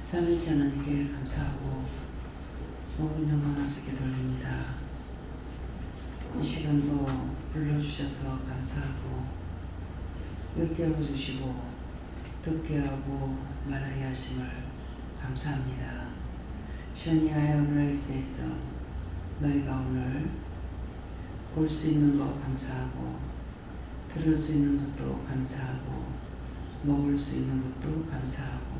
삼일째 하나님께 감사하고 모든 영광 앞서게 돌립니다. 이 시간도 불러주셔서 감사하고 읽게 하고 주시고 듣게 하고 말하게 하심을 감사합니다. 셔니아의 오늘의 있어 너희가 오늘 볼 수 있는 것 감사하고 들을 수 있는 것도 감사하고 먹을 수 있는 것도 감사하고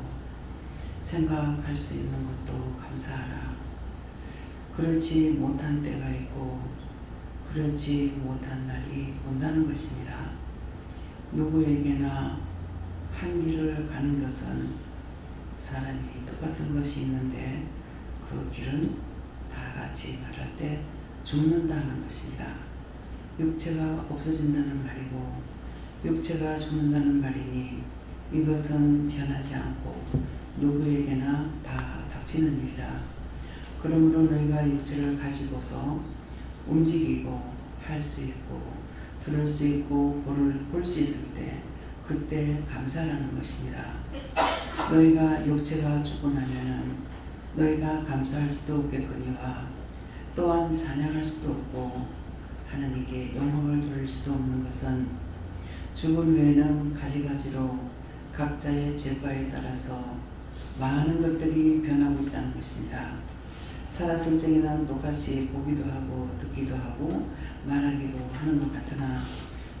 생각할 수 있는 것도 감사하라. 그렇지 못한 때가 있고 그렇지 못한 날이 온다는 것입니다. 누구에게나 한 길을 가는 것은 사람이 똑같은 것이 있는데 그 길은 다 같이 말할 때 죽는다는 것입니다. 육체가 없어진다는 말이고 육체가 죽는다는 말이니 이것은 변하지 않고 누구에게나 다 닥치는 일이라. 그러므로 너희가 육체를 가지고서 움직이고 할 수 있고 들을 수 있고 볼 수 있을 때 그때 감사라는 것입니다. 너희가 육체가 죽고 나면은 너희가 감사할 수도 없겠거니와 또한 찬양할 수도 없고 하나님께 영광을 돌릴 수도 없는 것은 죽은 후에는 가지가지로 각자의 죄과에 따라서 많은 것들이 변하고 있다는 것입니다. 살았을 적에는 똑같이 보기도 하고 듣기도 하고 말하기도 하는 것 같으나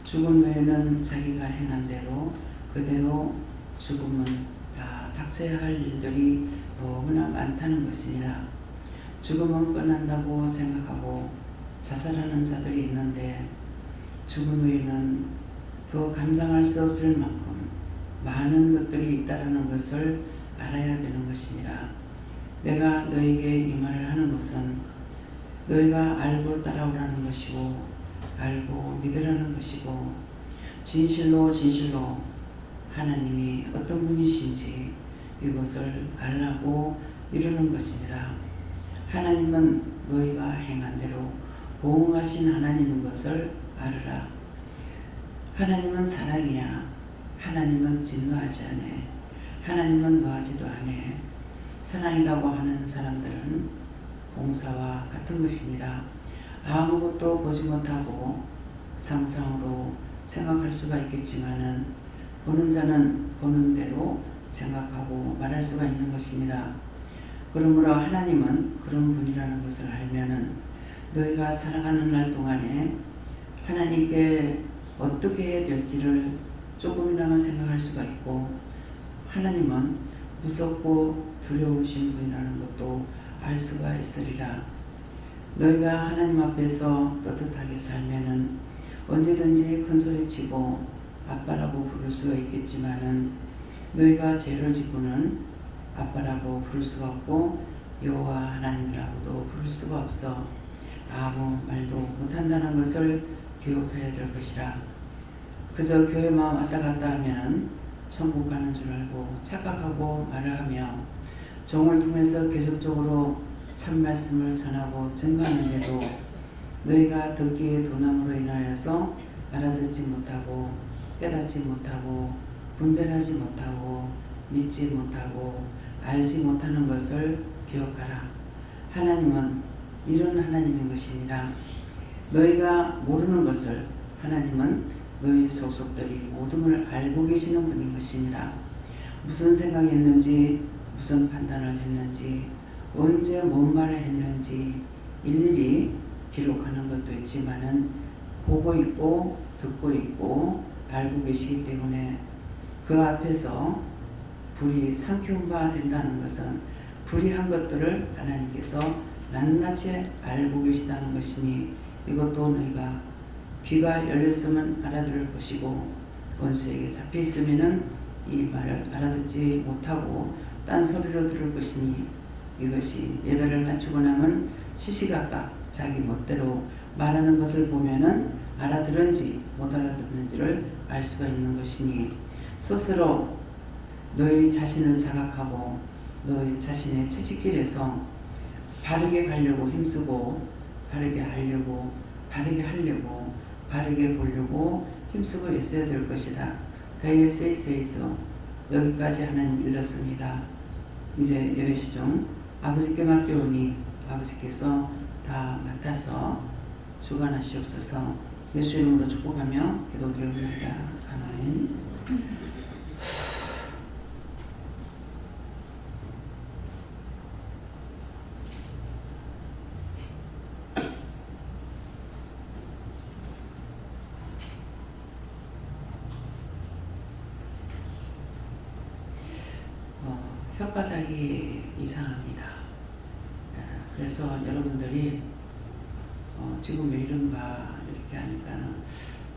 죽은 후에는 자기가 행한 대로 그대로 죽음은 다 닥쳐야 할 일들이 너무나 많다는 것이니라. 죽음은 끝난다고 생각하고 자살하는 자들이 있는데 죽은 후에는 더 감당할 수 없을 만큼 많은 것들이 있다는 것을 알아야 되는 것입니다. 내가 너에게 이 말을 하는 것은 너희가 알고 따라오라는 것이고 알고 믿으라는 것이고 진실로 하나님이 어떤 분이신지 이것을 알라고 이루는 것입니다. 하나님은 너희가 행한 대로 보응하신 하나님인 것을 알으라. 하나님은 사랑이야. 하나님은 진노하지 않네. 하나님은 노하지도 않네. 사랑이라고 하는 사람들은 공사와 같은 것입니다. 아무것도 보지 못하고 상상으로 생각할 수가 있겠지만은 보는 자는 보는 대로 생각하고 말할 수가 있는 것입니다. 그러므로 하나님은 그런 분이라는 것을 알면은 너희가 살아가는 날 동안에 하나님께 어떻게 해야 될지를 조금이나마 생각할 수가 있고 하나님은 무섭고 두려우신 분이라는 것도 알 수가 있으리라. 너희가 하나님 앞에서 떳떳하게 살면은 언제든지 큰 소리치고 아빠라고 부를 수가 있겠지만은 너희가 죄를 짓고는 아빠라고 부를 수가 없고 여호와 하나님이라고도 부를 수가 없어 아무 말도 못한다는 것을 기억해야 될 것이라. 그저 교회만 왔다 갔다 하면 천국 가는 줄 알고 착각하고 말을 하며 종을 통해서 계속적으로 참 말씀을 전하고 증거하는데도 너희가 듣기에 도남으로 인하여서 알아듣지 못하고 깨닫지 못하고 분별하지 못하고 믿지 못하고 알지 못하는 것을 기억하라. 하나님은 이런 하나님인 것이니라. 너희가 모르는 것을 하나님은 너희 속속들이 모든 걸 알고 계시는 분인 것이니라. 무슨 생각했는지 무슨 판단을 했는지 언제 뭔 말을 했는지 일일이 기록하는 것도 있지만은 보고 있고 듣고 있고 알고 계시기 때문에 그 앞에서 불이 삼키운 바 된다는 것은 불이한 것들을 하나님께서 낱낱이 알고 계시다는 것이니 이것도 너희가 귀가 열렸으면 알아들을 것이고 원수에게 잡혀 있으면은 이 말을 알아듣지 못하고 딴소리로 들을 것이니 이것이 예배를 마치고 나면 시시각각 자기 멋대로 말하는 것을 보면은 알아들은지 못 알아듣는지를 알 수가 있는 것이니 스스로 너희 자신을 자각하고 너희 자신의 채찍질에서 바르게 가려고 힘쓰고 바르게 하려고 바르게 보려고 힘쓰고 있어야 될 것이다. 다이에스에서 여기까지 하나님 일렀습니다. 이제 예배시중 아버지께 맡겨오니 아버지께서 다 맡아서 주관하시옵소서. 예수 이름으로 축복하며 기도드립니다. 아멘. 혓바닥이 이상합니다. 그래서 여러분들이 지금 왜 이런가 이렇게 하니까는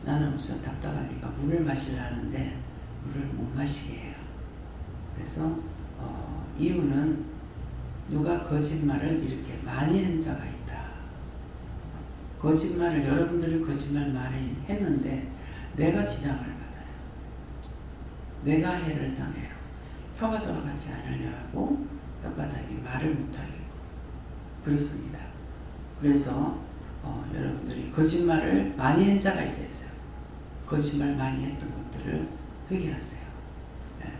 나는 무슨 답답하니까 물을 마시려는데 물을 못 마시게 해요. 그래서 이유는 누가 거짓말을 이렇게 많이 한 자가 있다. 거짓말을 여러분들이 거짓말 많이 했는데 내가 지장을 받아요. 내가 해를 당해요. 혀가 돌아가지 않으려고 혓바닥이 말을 못하겠고 그렇습니다. 그래서 여러분들이 거짓말을 많이 한 자가 있겠어요. 거짓말 많이 했던 것들을 회개하세요. 네.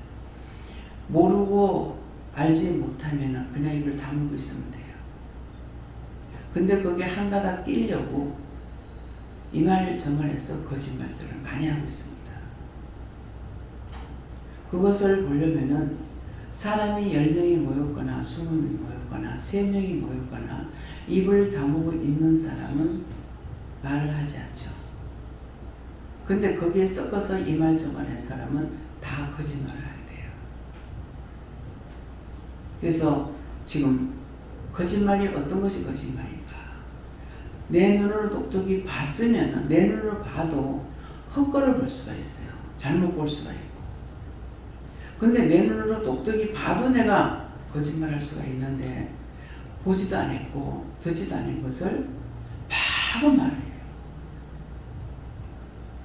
모르고 알지 못하면 그냥 입을 다물고 있으면 돼요. 근데 그게 한 가닥 끼려고 이 말 저 말해서 거짓말들을 많이 하고 있습니다. 그것을 보려면은 사람이 10명이 모였거나 20명이 모였거나 3명이 모였거나 입을 다무고 있는 사람은 말을 하지 않죠. 근데 거기에 섞어서 이 말 저 말 한 사람은 다 거짓말을 하게 돼요. 그래서 지금 거짓말이 어떤 것이 거짓말일까? 내 눈으로 똑똑히 봤으면 내 눈으로 봐도 헛거를 볼 수가 있어요. 잘못 볼 수가 있고. 근데 내 눈으로 똑똑히 봐도 내가 거짓말할 수가 있는데 보지도 않았고 듣지도 않은 것을 바로 말해요.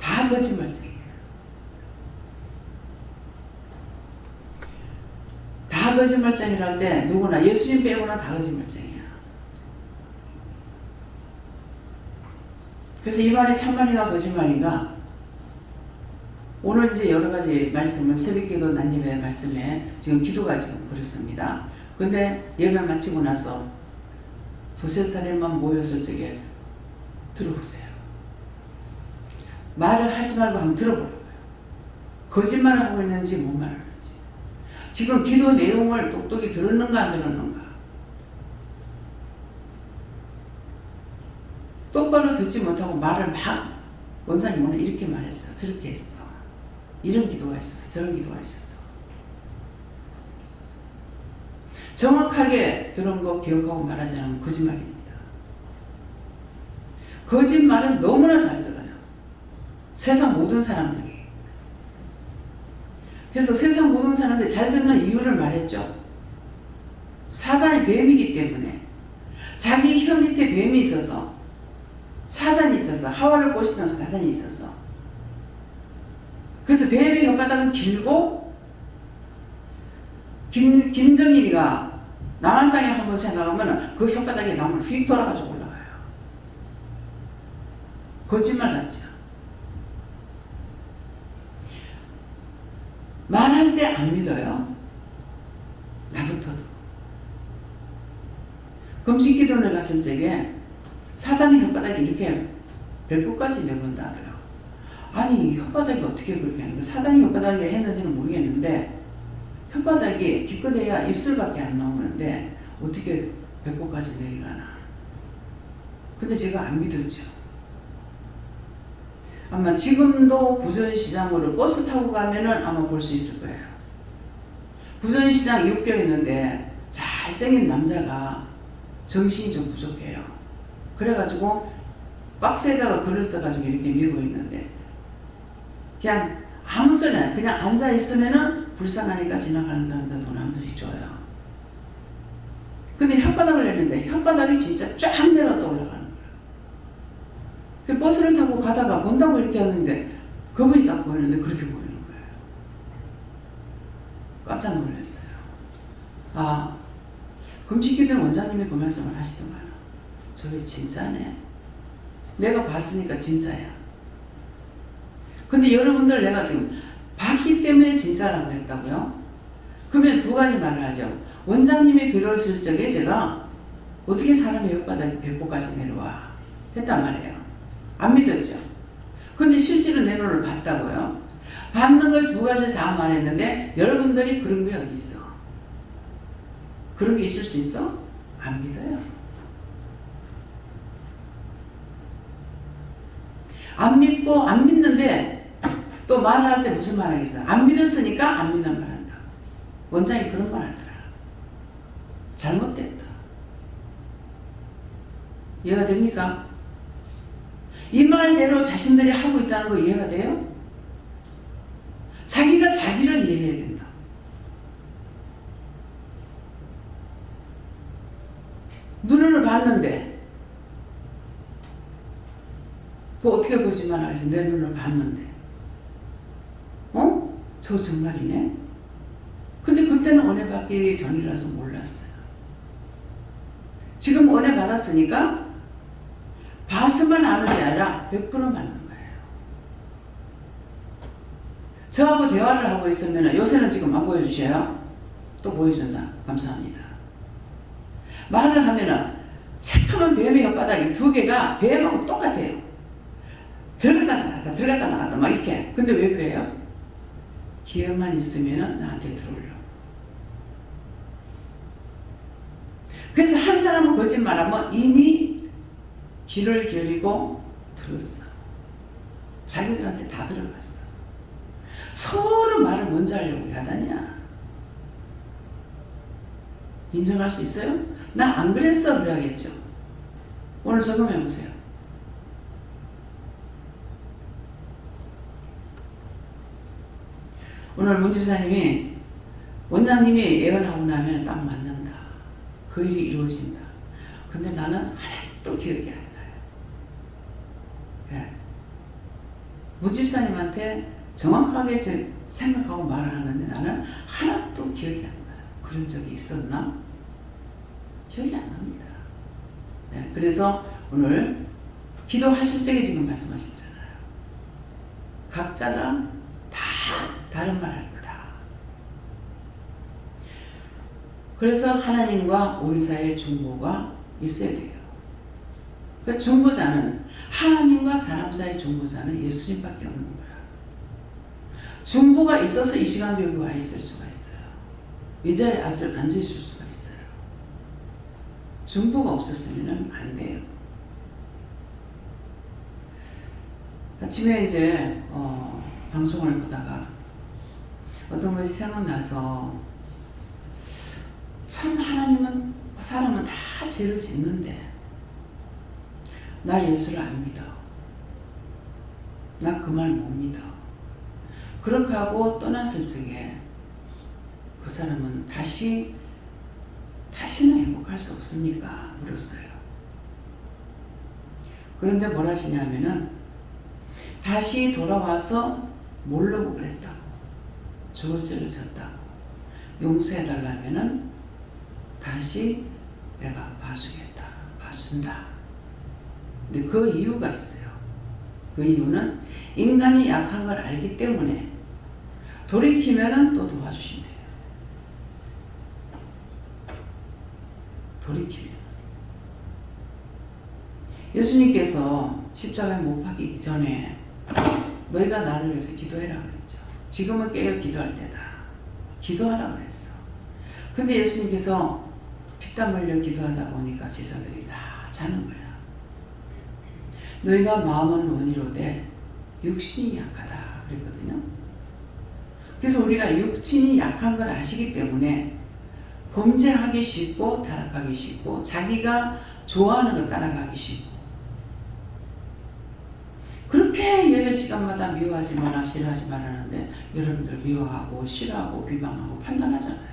다 거짓말쟁이에요. 다 거짓말쟁이랄 때 누구나 예수님 빼고는 다 거짓말쟁이야. 그래서 이 말이 참말인가 거짓말인가? 오늘 이제 여러 가지 말씀을 새벽기도 난예배 말씀에 지금 기도가 지금 그렇습니다. 근데 예배 마치고 나서 두세 사람만 모였을 적에 들어보세요. 말을 하지 말고 한번 들어보라고요. 거짓말을 하고 있는지 못 말하는지. 지금 기도 내용을 똑똑히 들었는가 안 들었는가. 똑바로 듣지 못하고 말을 막 원장님 오늘 이렇게 말했어. 저렇게 했어. 이런 기도가 있었어. 저런 기도가 있었어. 정확하게 들은 거 기억하고 말하지 않으면 거짓말입니다. 거짓말은 너무나 잘 들어요. 세상 모든 사람들이. 그래서 세상 모든 사람들이 잘 듣는 이유를 말했죠. 사단이 뱀이기 때문에 자기 혀 밑에 뱀이 있어서 사단이 있어서 하와를 꼬시던 사단이 있어서 그래서 뱀의 혓바닥은 길고 김정일이가 남한 땅에 한번 생각하면 그 혓바닥에 나무를 휙 돌아가지고 올라가요. 거짓말 같죠. 말할 때 안 믿어요. 나부터도. 금식기도를 갔을 적에 사단의 혓바닥이 이렇게 배꼽까지 내려온다 하더라고요. 아니 혓바닥이 어떻게 그렇게 하는 거야? 사단이 혓바닥에 했는지는 모르겠는데 혓바닥이 기껏해야 입술밖에 안 나오는데 어떻게 배꼽까지 내려가나. 근데 제가 안 믿었죠. 아마 지금도 부전시장으로 버스 타고 가면은 아마 볼 수 있을 거예요. 부전시장 육교 있는데 잘생긴 남자가 정신이 좀 부족해요. 그래가지고 박스에다가 글을 써가지고 이렇게 밀고 있는데 그냥 아무 소리나 그냥 앉아있으면은 불쌍하니까 지나가는 사람들 돈 한 푼씩 줘요. 근데 혓바닥을 내는데 혓바닥이 진짜 쫙 내려갔다 올라가는 거예요. 그 버스를 타고 가다가 본다고 이렇게 하는데 그분이 딱 보이는데 그렇게 보이는 거예요. 깜짝 놀랐어요. 아, 금식기도는 원장님이 그 말씀을 하시더만 저게 진짜네. 내가 봤으니까 진짜야. 근데 여러분들 내가 지금 봤기 때문에 진짜라고 했다고요? 그러면 두 가지 말을 하죠. 원장님이 그러실 적에 제가 어떻게 사람의 혓바닥이 배꼽까지 내려와 했단 말이에요. 안 믿었죠. 근데 실제로 내 눈을 봤다고요. 받는 걸 두 가지 다 말했는데 여러분들이 그런 게 어디 있어? 그런 게 있을 수 있어? 안 믿어요. 안 믿고 안 믿는데 또 말할 때 무슨 말 하겠어? 안 믿었으니까 안 믿는 말 한다. 원장이 그런 말 하더라. 잘못됐다. 이해가 됩니까? 이 말대로 자신들이 하고 있다는 거 이해가 돼요? 자기가 자기를 이해해야 된다. 눈을 봤는데 그 어떻게 거짓말 하겠어? 내 눈을 봤는데 저 정말이네? 근데 그때는 은혜 받기 전이라서 몰랐어요. 지금 은혜 받았으니까 봤으면 아는 게 아니라 100% 맞는 거예요. 저하고 대화를 하고 있으면 요새는 지금 안 보여주셔요? 또 보여준다. 감사합니다. 말을 하면은 새까만 뱀의 혓바닥이 두 개가 뱀하고 똑같아요. 들어갔다 나갔다 들어갔다 나갔다 막 이렇게. 근데 왜 그래요? 기회만 있으면 나한테 들어올려. 그래서 한 사람은 거짓말하면 이미 귀를 기울이고 들었어. 자기들한테 다 들어갔어. 서로 말을 먼저 하려고 하다냐. 인정할 수 있어요? 나 안 그랬어 그래야겠죠. 오늘 점검해 보세요. 오늘 문 집사님이 원장님이 예언하고 나면 딱 맞는다. 그 일이 이루어진다. 근데 나는 하나도 기억이 안 나요. 네. 문 집사님한테 정확하게 생각하고 말을 하는데 나는 하나도 기억이 안 나요. 그런 적이 있었나? 기억이 안 납니다. 네. 그래서 오늘 기도하실 적에 지금 말씀하셨잖아요. 각자가 다 다른 말 할 거다. 그래서 하나님과 우리 사이의 중보가 있어야 돼요. 그 중보자는 하나님과 사람 사이의 중보자는 예수님밖에 없는 거야. 중보가 있어서 이 시간도 여기 와 있을 수가 있어요. 의자에 앉아 있을 수가 있어요. 중보가 없었으면 안 돼요. 아침에 이제 방송을 보다가 어떤 것이 생각나서 참 하나님은 사람은 다 죄를 짓는데 나 예수를 안 믿어. 나 그 말 못 믿어. 그렇게 하고 떠났을 적에 그 사람은 다시는 행복할 수 없습니까? 물었어요. 그런데 뭘 하시냐면은 다시 돌아와서 모르고 그랬다고. 저주를 졌다고. 용서해달라면은 다시 내가 봐주겠다. 봐준다. 근데 그 이유가 있어요. 그 이유는 인간이 약한 걸 알기 때문에 돌이키면은 또 도와주신대요. 돌이키면. 예수님께서 십자가에 못 박히기 전에 너희가 나를 위해서 기도해라 그랬죠. 지금은 깨어 기도할 때다. 기도하라 그랬어. 근데 예수님께서 피땀 흘려 기도하다 보니까 제자들이 다 자는 거야. 너희가 마음은 원이로되 육신이 약하다 그랬거든요. 그래서 우리가 육신이 약한 걸 아시기 때문에 범죄하기 쉽고 타락하기 쉽고 자기가 좋아하는 거 따라가기 쉽고 그렇게 예배 시간마다 미워하지 마라 싫어하지 마라 하는데 여러분들 미워하고 싫어하고 비방하고 판단하잖아요.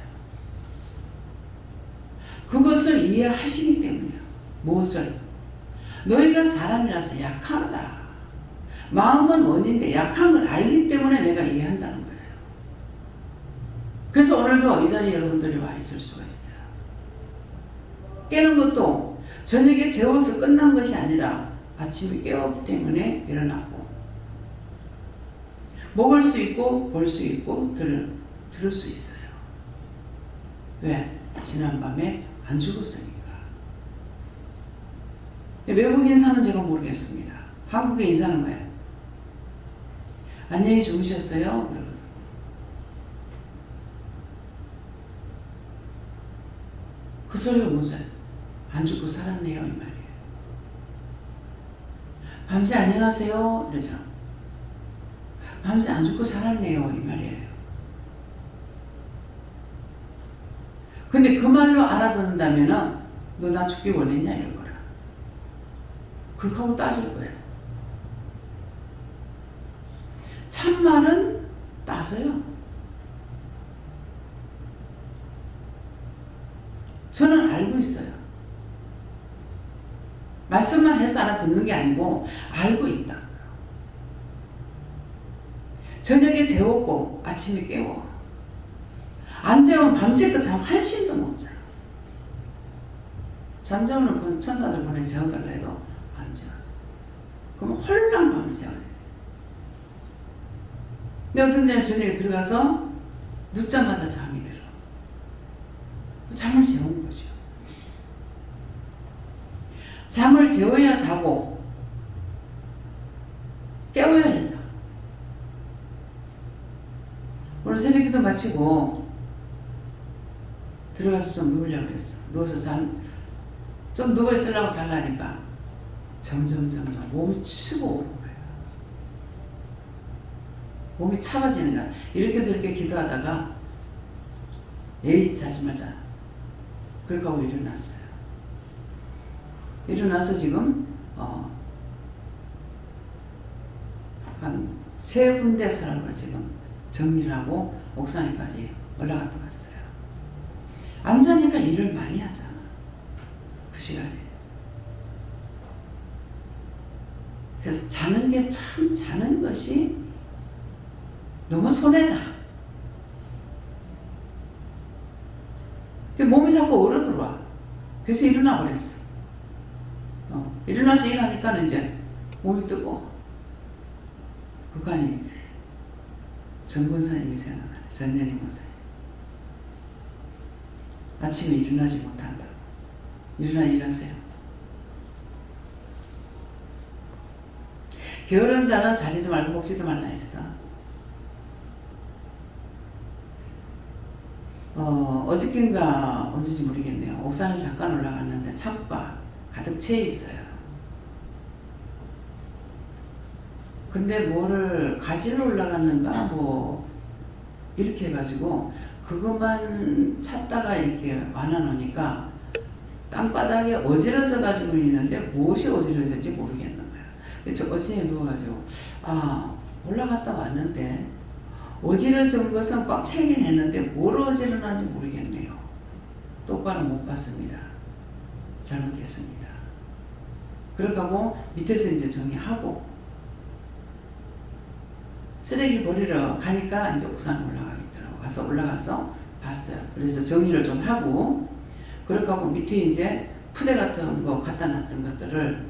그것을 이해하시기 때문이에요. 무엇을? 너희가 사람이라서 약하다. 마음은 원인데 약한 걸 알기 때문에 내가 이해한다는 거예요. 그래서 오늘도 이 자리에 여러분들이 와 있을 수가 있어요. 깨는 것도 저녁에 재워서 끝난 것이 아니라 아침에 깨웠기 때문에 일어나고 먹을 수 있고 볼 수 있고 들을 수 있어요. 왜? 지난밤에 안 죽었으니까. 외국 인사는 제가 모르겠습니다. 한국에 인사는 거예요. 안녕히 주무셨어요? 그러거든요. 그 소리가 뭐죠? 안 죽고 살았네요, 이 말이에요. 밤새 안녕하세요? 이러죠. 밤새 안 죽고 살았네요, 이 말이에요. 근데 그 말로 알아듣는다면은 너 나 죽기 원했냐 이런 거라. 그렇게 하고 따질 거예요. 참말은 따져요. 저는 알고 있어요. 말씀만 해서 알아듣는 게 아니고 알고 있다. 저녁에 재웠고 아침에 깨워. 안 재우면 밤새껏 잠 한숨도 못 자요. 잠자오는 천사들 보내 재워달라 해도 안 재워. 그럼 홀랑 밤을 새워야 돼. 근데 어떤 데는 저녁에 들어가서 눕자마자 잠이 들어. 잠을 재운 거죠. 잠을 재워야 자고 깨워야 된다. 오늘 새벽기도 마치고 들어가서 좀 누우려고 그랬어. 누워서 좀 누워있으려고 잘라니까 점점 몸이 치고 오는 거예요. 몸이 차가지는 거야. 이렇게 저렇게 기도하다가 에이 자지 말자. 그렇게 하고 일어났어요. 일어나서 지금 한 3군데 서랍을 지금 정리를 하고 옥상에까지 올라갔다 왔어요. 안 자니까 일을 많이 하잖아. 그 시간에. 그래서 자는 게 참 자는 것이 너무 손해다. 몸이 자꾸 얼어들어와. 그래서 일어나 버렸어. 일어나서 일하니까 이제 몸이 뜨거워. 그러니 전권사님이 생각나네. 전년이 권사님. 아침에 일어나지 못한다고. 일어나 일하세요. 게으른 자는 자지도 말고 먹지도 말라 했어. 어저께인가 언제인지 모르겠네요. 옥상을 잠깐 올라갔는데 창고가 가득 채 있어요. 근데 뭐를 가지러 올라갔는가 뭐 이렇게 해가지고 그것만 찾다가 이렇게 와놔놓으니까 땅바닥에 어지러져 가지고 있는데 무엇이 어지러졌는지 모르겠는 거야. 그래서 어찌에 누워가지고 올라갔다 왔는데 어지러진 것은 꽉 차긴 했는데 뭘 어지러는지 모르겠네요. 똑바로 못 봤습니다. 잘못했습니다. 그렇게 하고 밑에서 이제 정리하고 쓰레기 버리러 가니까 이제 옥상에 올라가겠더라고. 올라가서 봤어요. 그래서 정리를 좀 하고 그렇게 하고 밑에 이제 푸대 같은 거 갖다 놨던 것들을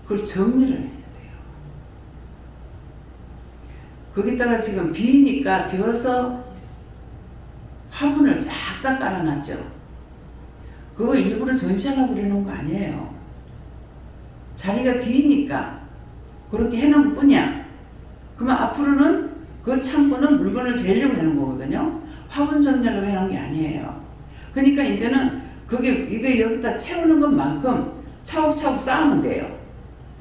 그걸 정리를 해야 돼요. 거기다가 지금 비니까 비어서 화분을 쫙 다 깔아놨죠. 그거 일부러 전시하려고 그래놓은 거 아니에요. 자리가 비니까 그렇게 해놓은 뿐이야. 그러면 앞으로는 그 창고는 물건을 재려고 해놓은 거거든요. 화분 정리하려고 해놓은 게 아니에요. 그러니까 이제는 이게 여기다 채우는 것만큼 차곡차곡 쌓으면 돼요.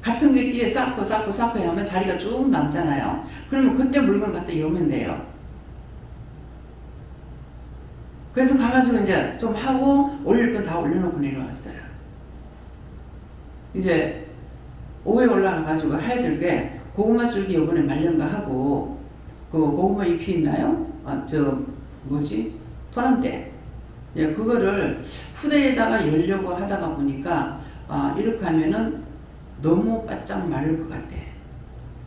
같은 데끼리 쌓고 하면 자리가 쭉 남잖아요. 그러면 그때 물건 갖다 여면 돼요. 그래서 가가지고 이제 좀 하고 올릴 건 다 올려놓고 내려왔어요. 이제 오후에 올라가가지고 해야 될 게 고구마 줄기 요번에 말린 거 하고 그 고구마 잎이 있나요? 토란대. 예, 그거를 푸대에다가 열려고 하다가 보니까 이렇게 하면은 너무 바짝 마를 것 같아.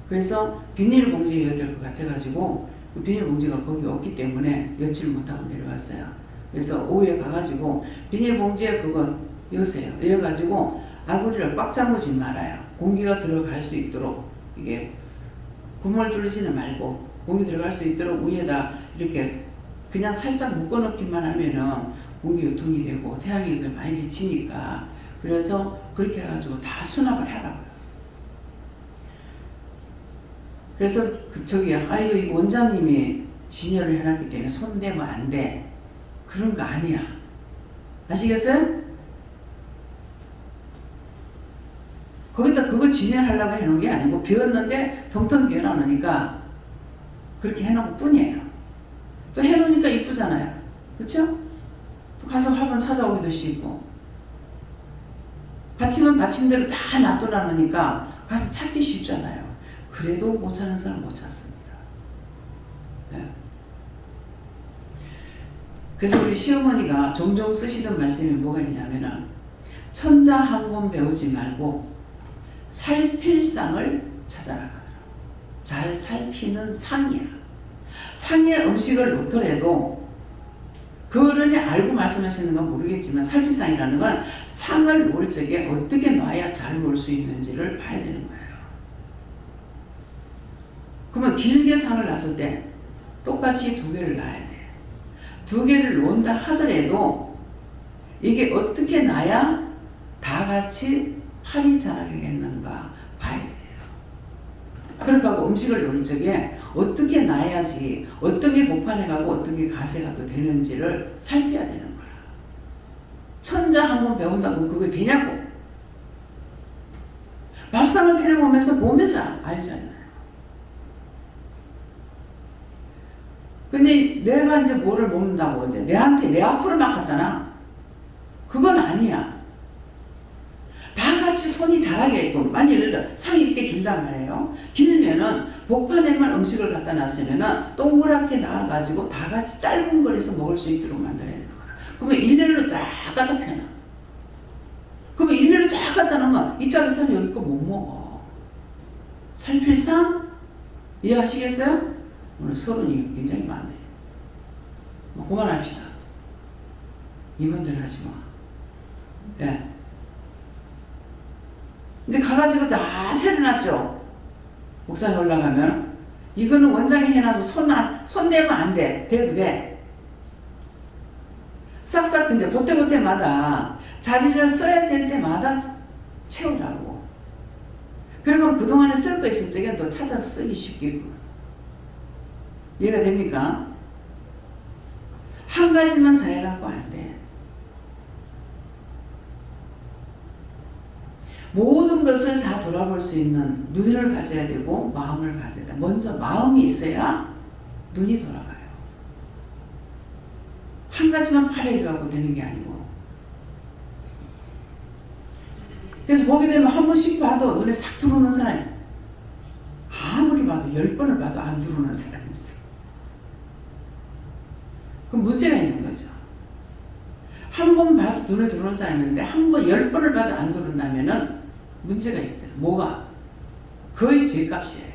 그래서 비닐봉지에 넣어야 될 것 같아가지고 그 비닐봉지가 거기 없기 때문에 여치를 못하고 내려왔어요. 그래서 오후에 가가지고 비닐봉지에 그거 여세요. 여가지고 아구리를 꽉 잠그지 말아요. 공기가 들어갈 수 있도록 이게 구멍을 뚫리지는 말고 공기 들어갈 수 있도록 위에다 이렇게 그냥 살짝 묶어놓기만 하면은 공기유통이 되고 태양이 많이 비치니까 그래서 그렇게 해가지고 다 수납을 하라고요. 그래서 이거 원장님이 진열을 해놨기 때문에 손대면 안 돼. 그런 거 아니야. 아시겠어요? 거기다 그거 진열하려고 해놓은 게 아니고 비었는데 텅텅 비어놔놓으니까 그렇게 해놓은 것 뿐이에요. 또 해놓으니까 이쁘잖아요. 그쵸? 또 가서 화분 찾아오기도 쉽고 받침은 받침대로 다 놔둬놔놓으니까 가서 찾기 쉽잖아요. 그래도 못 찾는 사람 못 찾습니다. 네. 그래서 우리 시어머니가 종종 쓰시던 말씀이 뭐가 있냐면은 천자한권 배우지 말고 살필상을 찾아라 하더라고요. 잘 살피는 상이야. 상에 음식을 놓더라도 그 어른이 알고 말씀하시는 건 모르겠지만 살필상이라는 건 상을 놓을 적에 어떻게 놔야 잘 놓을 수 있는지를 봐야 되는 거예요. 그러면 길게 상을 놨을 때 똑같이 두 개를 놔야 돼. 두 개를 놓는다 하더라도 이게 어떻게 놔야 다 같이 팔이 자라겠는가 봐야 돼요. 그러니까 음식을 놓을 적에 어떻게 놔야지 어떤 게 복판에 가고 어떤 게 가세가 또 되는지를 살펴야 되는 거야. 천자 한번 배운다고 그게 되냐고. 밥상을 차려보면서 보면서 알잖아요. 근데 내가 이제 뭐를 먹는다고 이제 내한테 내 앞으로 막 갖다 놔. 그건 아니야. 다 같이 손이 자라게끔. 만약 예를 들어 상이 이렇게 길단 말이에요. 길면은 복판에만 음식을 갖다 놨으면은 동그랗게 나와가지고 다 같이 짧은 거리에서 먹을 수 있도록 만들어야 되는 거야. 그러면 일렬로 쫙 갖다 펴놔. 그러면 일렬로 쫙 갖다 놓으면 이쪽에서는 여기 거 못 먹어. 살필상? 이해하시겠어요? 오늘 서론이 굉장히 많네. 그만합시다. 이분들 하지 마. 예. 근데 가가지고 다 차려놨죠. 옥상에 올라가면 이거는 원장이 해놔서 손 내면 안 돼. 돼도 돼. 싹싹 근데 그때마다 자리를 써야 될 때마다 채우라고. 그러면 그동안에 쓸 거 있을 적에 또 찾아서 쓰기 쉽겠고. 이해가 됩니까? 한 가지만 잘해갖고 안 돼. 모든 것을 다 돌아볼 수 있는 눈을 가져야 되고 마음을 가져야 돼. 먼저 마음이 있어야 눈이 돌아가요. 한 가지만 팔에 들어가고 되는 게 아니고. 그래서 보게 되면 한 번씩 봐도 눈에 싹 들어오는 사람이 아무리 봐도 10번을 봐도 안 들어오는 사람이 있어. 그럼 문제가 있는 거죠. 한 번 봐도 눈에 들어오는 사람이 있는데 한 번 10번을 봐도 안 들어온다면은 문제가 있어요. 뭐가? 거의 죗값이에요.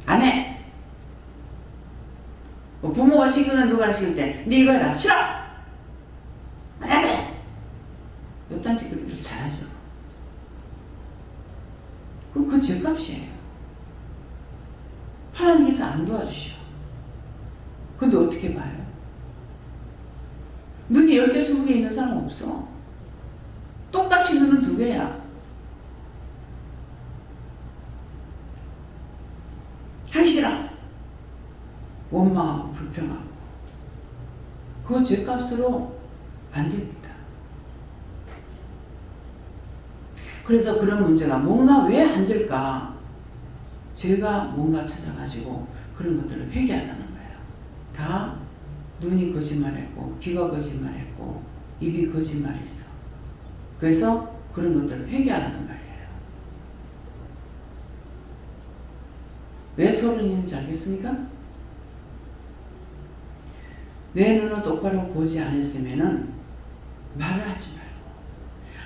안 해. 부모가 시키는 누가 시킬 때 네 이거 해라. 싫어. 안 해. 요딴 짓거리들 잘하죠. 그럼 그 죗값이에요. 하나님께서 안 도와주셔. 근데 어떻게 봐요? 눈이 10개, 20개 있는 사람 없어. 똑같이 눈은 2개야. 하기 싫어. 원망하고 불평하고. 그거 죗값으로 안 됩니다. 그래서 그런 문제가 뭔가 왜 안 될까? 제가 뭔가 찾아가지고 그런 것들을 회개하라는 거예요. 다 눈이 거짓말했고 귀가 거짓말했고 입이 거짓말했어. 그래서 그런 것들을 회개하라는 말이에요. 왜 소름이 있는지 알겠습니까? 내 눈을 똑바로 보지 않았으면은 말을 하지 말고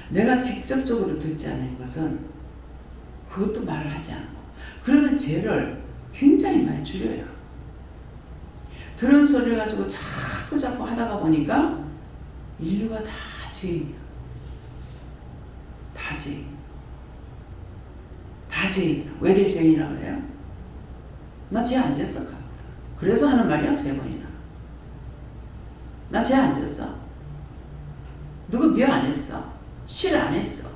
내가 직접적으로 듣지 않은 것은 그것도 말을 하지 않고 그러면 죄를 굉장히 많이 줄여요. 들은 소리를 가지고 자꾸 하다가 보니까 인류가 다 죄인이야. 다 죄인. 다 죄인이야. 왜 내 죄인이라고 그래요? 나 죄 안 졌어. 그래서 하는 말이야 3번이나. 나 죄 안 졌어. 누구 묘 안 했어. 실 안 했어.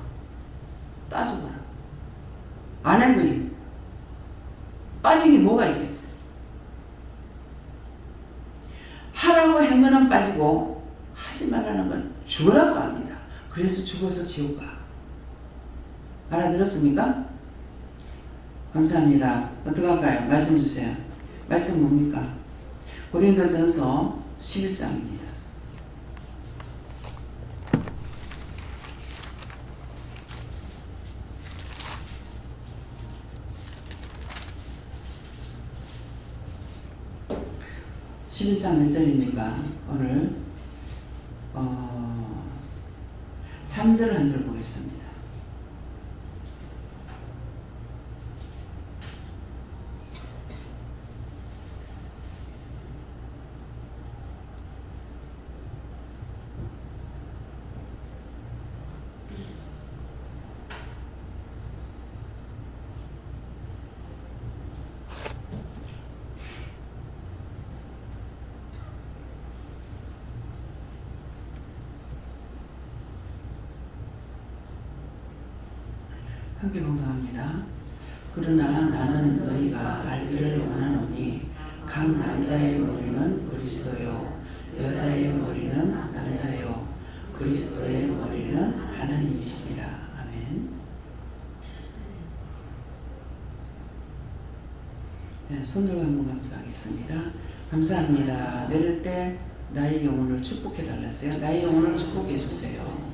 따져보라. 안 한 거임. 빠진 게 뭐가 있겠어. 하라고 한 거는 빠지고 하지 말라는 건 죽으라고 합니다. 그래서 죽어서 지옥 가. 알아들었습니까? 감사합니다. 어떻게 할까요? 말씀 주세요. 말씀 뭡니까? 고린도전서 11장입니다. 몇 절입니까? 오늘 3절 한 절 보겠습니다. 함께 봉독합니다. 그러나 나는 너희가 알기를 원하노니 각 남자의 머리는 그리스도요 여자의 머리는 남자요 그리스도의 머리는 하나님이시니라. 아멘. 네, 손들고 한번 감사하겠습니다. 감사합니다. 내릴 때 나의 영혼을 축복해 달라세요. 나의 영혼을 축복해 주세요.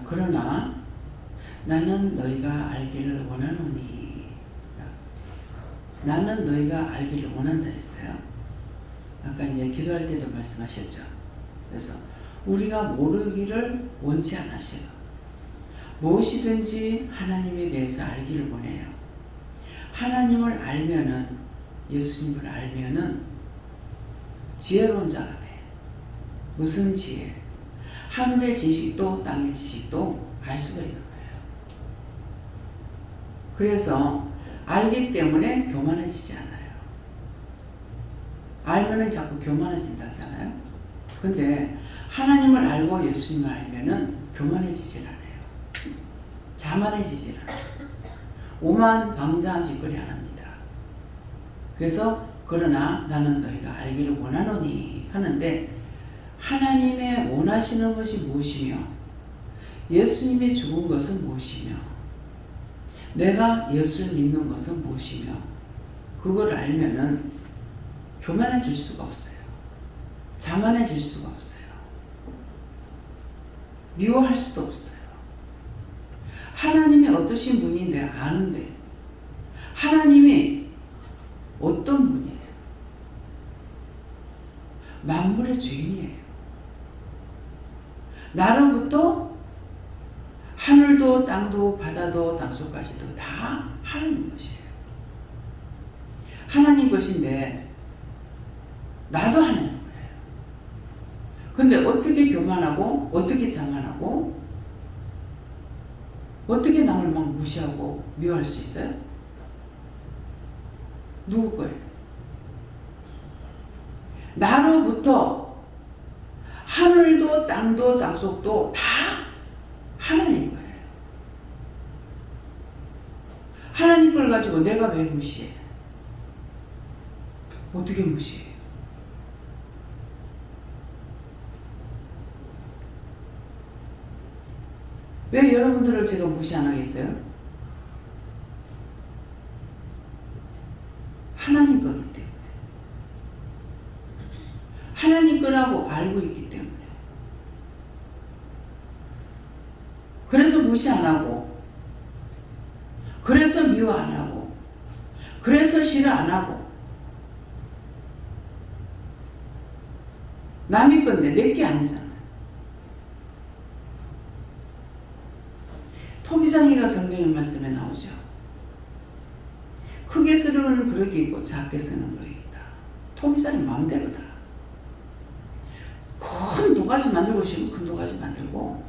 그러나 나는 너희가 알기를 원하노니. 나는 너희가 알기를 원한다 했어요. 아까 이제 기도할 때도 말씀하셨죠. 그래서 우리가 모르기를 원치 않으세요. 무엇이든지 하나님에 대해서 알기를 원해요. 하나님을 알면은, 예수님을 알면은 지혜로운 자가 돼. 무슨 지혜? 하늘의 지식도 땅의 지식도 알 수가 있는 거예요. 그래서 알기 때문에 교만해지지 않아요. 알면은 자꾸 교만해진다 하잖아요. 근데 하나님을 알고 예수님을 알면은 교만해지질 않아요. 자만해지질 않아요. 오만 방자한 짓거리 안 합니다. 그래서 그러나 나는 너희가 알기를 원하노니 하는데, 하나님의 원하시는 것이 무엇이며 예수님이 죽은 것은 무엇이며 내가 예수를 믿는 것은 무엇이며, 그걸 알면은 교만해질 수가 없어요. 자만해질 수가 없어요. 미워할 수도 없어요. 하나님이 어떠신 분이 내가 아는데, 하나님이 어떤 분이에요? 만물의 주인이에요. 나로부터 하늘도 땅도 바다도 땅속까지도 다 하나님 것이에요. 하나님 것인데 나도 하나님 거예요. 근데 어떻게 교만하고 어떻게 자만하고 어떻게 남을 막 무시하고 미워할 수 있어요? 누구 거예요? 나로부터 하늘도 땅도 땅속도 다 하나님 거예요. 하나님 걸 가지고 내가 왜 무시해? 어떻게 무시해요? 왜 여러분들을 제가 무시 안 하겠어요? 하나님 거기 때문에. 하나님 거라고 알고 있기 때문에. 그래서 무시 안 하고, 그래서 미워 안 하고, 그래서 싫어 안 하고. 남의 건데 내 게 아니잖아. 토기장이가 성경의 말씀에 나오죠. 크게 쓰는 그릇이 있고 작게 쓰는 그릇이 있다. 토기장이 마음대로다. 큰 도가지 만들고 싶으면 큰 도가지 만들고,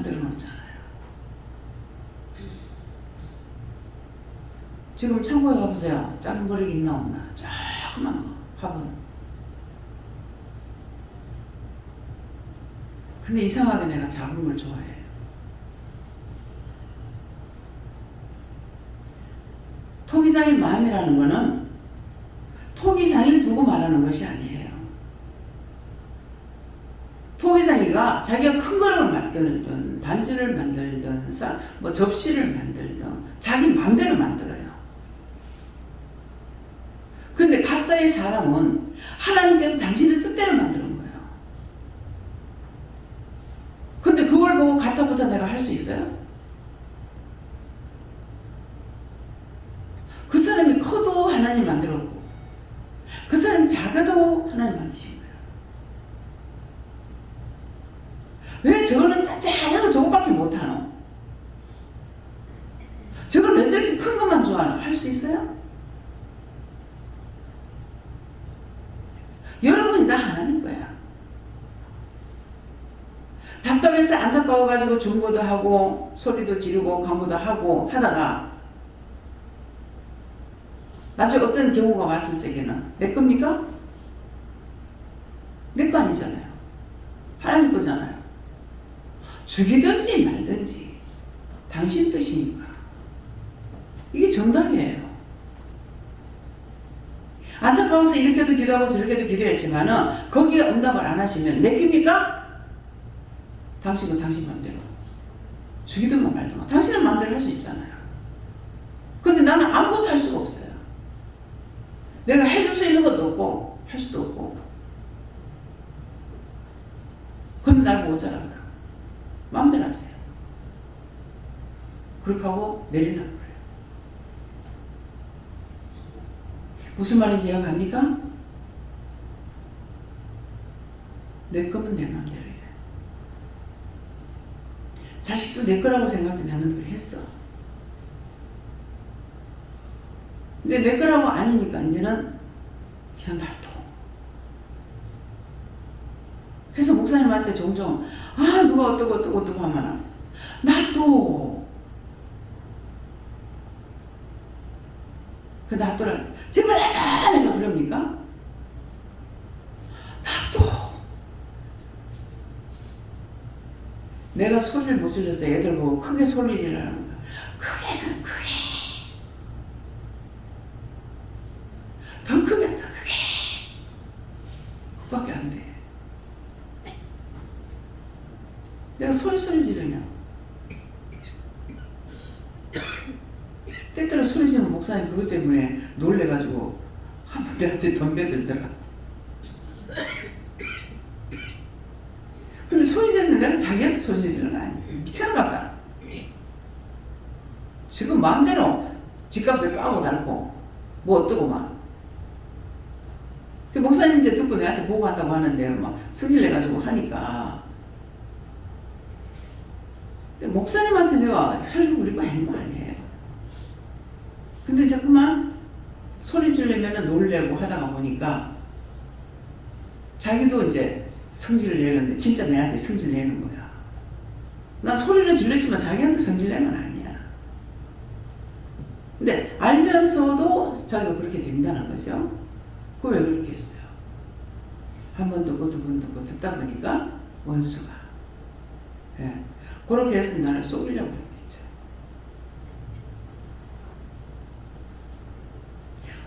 만들어 놓잖아요. 지금 창고에 가보세요. 작은 그릇 있나 없나? 조그만 거, 화분. 근데 이상하게 내가 작은 걸 좋아해요. 토기장의 마음이라는 거는 토기장이를 두고 말하는 것이 아니에요. 토기장이가 자기가 큰 거를 만들든 반지를 만들든 뭐 접시를 만들든 자기 마음대로 만들어요. 근데 가짜의 사람은 하나님께서 당신의 뜻대로 만드는 거예요. 근데 그걸 보고 가짜보다 내가 할 수 있어요? 그 사람이 커도 하나님 만들었고 그 사람이 작아도 하나님 만드신 거예요. 왜 저거는 짠짠하고 저거밖에 못하노? 저걸 왜 저렇게 큰 것만 좋아하노? 할 수 있어요? 여러분이 다 하나님 거야. 답답해서 안타까워가지고 중보도 하고 소리도 지르고 강구도 하고 하다가 나중에 어떤 경우가 왔을 적에는 내 겁니까? 내 거 아니잖아요. 하나님 거잖아요. 죽이든지 말든지 당신 뜻이니까. 이게 정답이에요. 안타까워서 이렇게도 기도하고 저렇게도 기도했지만은 거기에 응답을 안 하시면 내 겁니까? 당신은 당신 맘대로. 죽이든가 말든가. 당신은 맘대로 할 수 있잖아요. 근데 나는 아무것도 할 수가 없어요. 내가 해줄 수 있는 것도 없고 할 수도 없고. 근데 날 보고 어쩌라고요? 마음대로 하세요. 그렇게 하고 내리라고 그래요. 무슨 말인지 이해가 갑니까? 내 거면 내 마음대로 해. 자식도 내 거라고 생각해 나는 그걸 했어. 근데 내 거라고 아니니까 이제는 그냥 놔둬. 그래서 목사님한테 종종 누가 어떠고 하면 놔둬. 그 놔둬라. 제발 내가 그럽니까? 놔둬. 내가 소리를 못 질러서 애들 보고 크게 소리 지르라는 거야. 크게는 크게. 더 크게 크게. 그밖에 안 돼. 내가 소리 지르냐? 때때로 소리 지르는 목사님 그것 때문에 놀래가지고 한 번 내한테 덤벼들더라. 근데 소리 지르는 내가 자기한테 소리 지르는 거 아니야. 미쳤나 보다. 지금 마음대로 집값을 까고 달고 뭐 어떠고 막. 그 목사님 이제 듣고 내한테 보고한다고 하는데 막 승질내가지고 하니까. 근데 목사님한테 내가 혈육 우리 많이 아니에요. 근데 자꾸만 소리 지르면 놀래고 하다가 보니까 자기도 이제 성질을 내는데 진짜 내한테 성질 내는 거야. 난 소리를 질렀지만 자기한테 성질 내는 아니야. 근데 알면서도 자기가 그렇게 된다는 거죠. 그거 왜 그렇게 했어요? 한 번 듣고 두 번 듣고 듣다 보니까 원수가 그렇게 해서 나를 속이려고 했겠죠.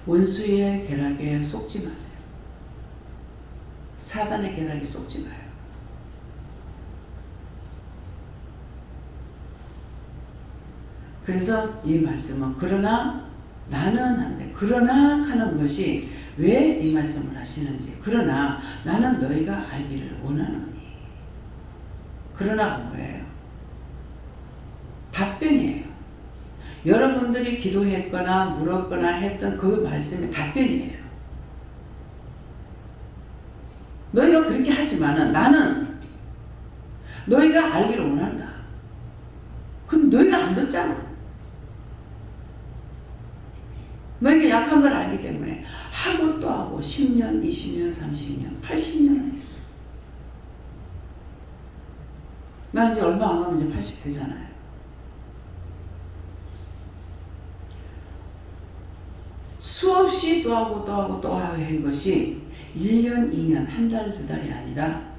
원수의 계략에 속지 마세요. 사단의 계략에 속지 마요. 그래서 이 말씀은 그러나 나는 안 돼. 그러나 하는 것이 왜 이 말씀을 하시는지. 그러나 나는 너희가 알기를 원하노니. 그러나가 뭐예요? 답변이에요. 여러분들이 기도했거나 물었거나 했던 그 말씀의 답변이에요. 너희가 그렇게 하지만은 나는 너희가 알기를 원한다. 근데 너희가 안 듣잖아. 너희가 약한 걸 알기 때문에 하고 또 하고 10년, 20년, 30년, 80년을 했어. 나 이제 얼마 안 가면 이제 80 되잖아요. 수없이 또 하고 또 하고 또 하고 한 것이 1년, 2년, 한 달, 두 달이 아니라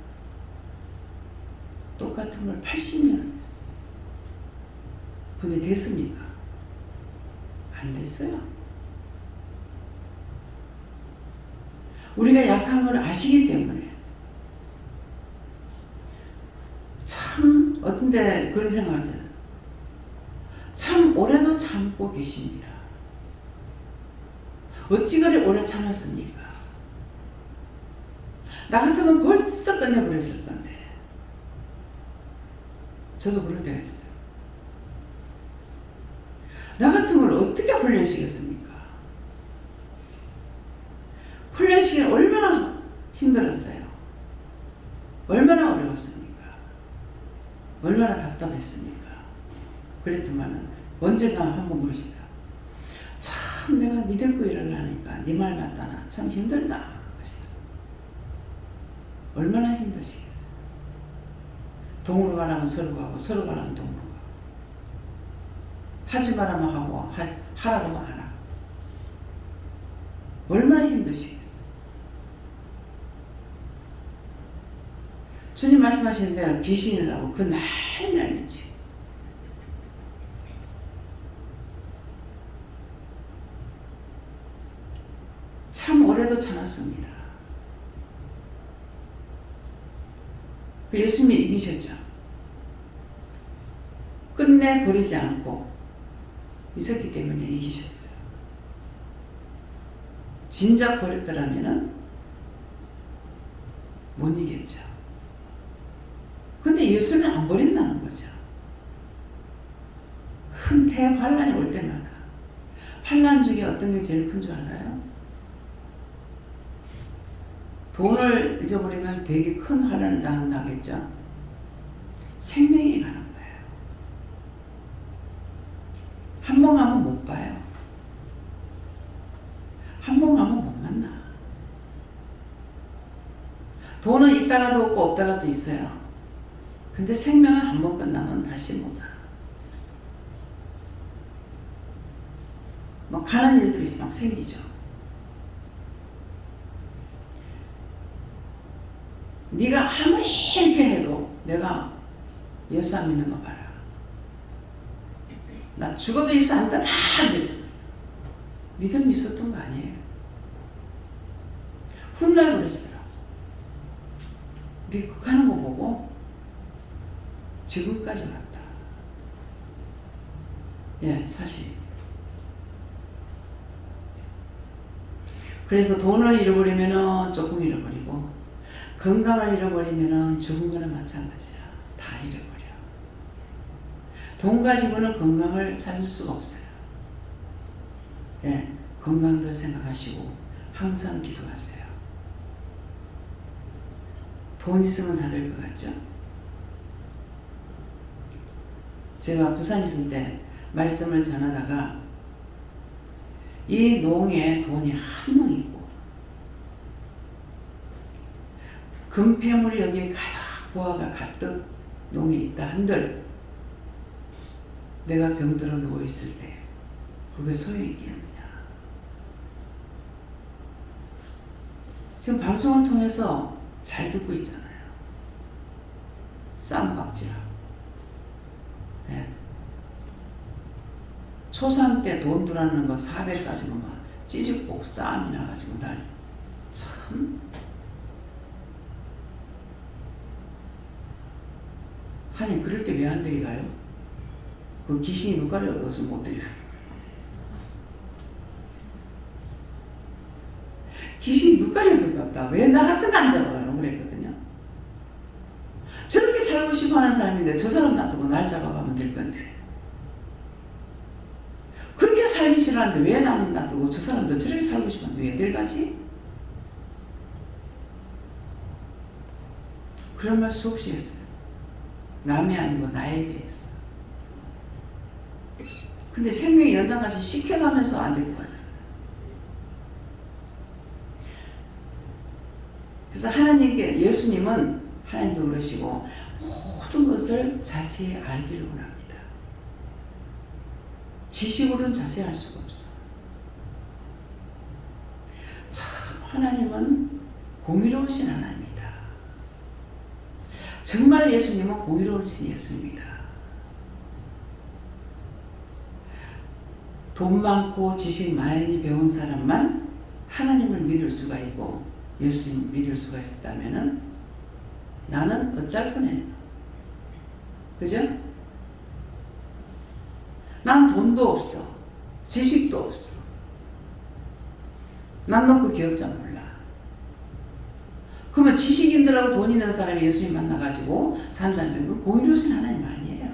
똑같은 걸 80년을 했어요. 근데 됐습니까? 안 됐어요. 우리가 약한 걸 아시기 때문에 참 어떤데 그런 생각을 해요. 참 오래도 참고 계십니다. 어찌 그리 오래 참았습니까? 나 같으면 벌써 끝내버렸을 건데. 저도 그럴 때가 있어요. 나 같은 걸 어떻게 훈련시켰습니까? 훈련시키는 얼마나 힘들었어요. 얼마나 어려웠습니까? 얼마나 답답했습니까? 그랬더만은 언젠가 한번 그러시다. 참 내가 니 데리고 일을 하니까 니 말 맞다나 참 힘들다 하시다. 얼마나 힘드시겠어요. 동으로 가라면 서로 가고 서로 가라면 동으로 가고 하지 말라면 하고 하라면 안 하고 얼마나 힘드시겠어요. 주님 말씀하시는데 귀신이라고 그 난리치고 참 오래도 참았습니다. 그 예수님이 이기셨죠. 끝내버리지 않고 있었기 때문에 이기셨어요. 진작 버렸더라면 못 이겼죠. 근데 예수는 안 버린다는 거죠. 큰 대환란이 올 때마다 환란 중에 어떤 게 제일 큰 줄 알아요? 돈을 잊어버리면 되게 큰 환란을 당한다겠죠. 생명이 가는 거예요. 한 번 가면 못 봐요. 한 번 가면 못 만나. 돈은 있다가도 없고 없다가도 있어요. 근데 생명은 한 번 끝나면 다시 못 알아. 막 가는 일들이 막 생기죠. 네가 아무리 이렇게 해도 내가 예수 안 믿는 거 봐라. 나 죽어도 예수 안 믿는다. 믿음이 있었던 거 아니에요. 훗날 그러시더라고. 네 그거 하는 거 보고 지금까지 왔다. 예, 사실입니다. 그래서 돈을 잃어버리면 조금 잃어버리고 건강을 잃어버리면 죽은 거나 마찬가지야. 다 잃어버려. 돈 가지고는 건강을 찾을 수가 없어요. 예, 건강들 생각하시고 항상 기도하세요. 돈 있으면 다 될 것 같죠? 제가 부산 있을 때 말씀을 전하다가 이 농에 돈이 한 명 있고 금폐물이 여기에 가득 보화가 가득 농에 있다 한들 내가 병들어 누워있을 때 그게 소용있겠느냐. 지금 방송을 통해서 잘 듣고 있잖아요. 쌈박질하고. 네. 초상 때 돈 들어가는 거 400 가지고 막 찌직고 싸움이 나가지고 날 참. 아니 그럴 때 왜 안 데려가요? 그 귀신이 누가를 얻어서 못 데려가요. 귀신이 누가를 얻어갔다. 왜 나 같은 거 안 잡아가요? 그랬거든요. 저렇게 살고 싶어 하는 사람인데 저 사람 놔두고 날 잡아가면 될 건데 그렇게 살기 싫어하는데 왜 나는 놔두고 저 사람도 저렇게 살고 싶은데 왜 데려가지? 그런 말 수없이 했어요. 남이 아니고 나에게 했어. 근데 생명이 연장까지 시켜가면서 안 데리고 가잖아요. 그래서 하나님께 예수님은 하나님도 그러시고 모든 것을 자세히 알기를 원합니다. 지식으로는 자세히 알 수가 없어. 참 하나님은 공의로우신 하나님입니다. 정말 예수님은 공의로우신 예수입니다. 돈 많고 지식 많이 배운 사람만 하나님을 믿을 수가 있고 예수님 믿을 수가 있었다면은 나는 어쩔 뻔해. 그죠? 난 돈도 없어. 지식도 없어. 남 놓고 기억자 몰라. 그러면 지식인들하고 돈 있는 사람이 예수님 만나가지고 산다면 그 공의로우신 하나님 아니에요.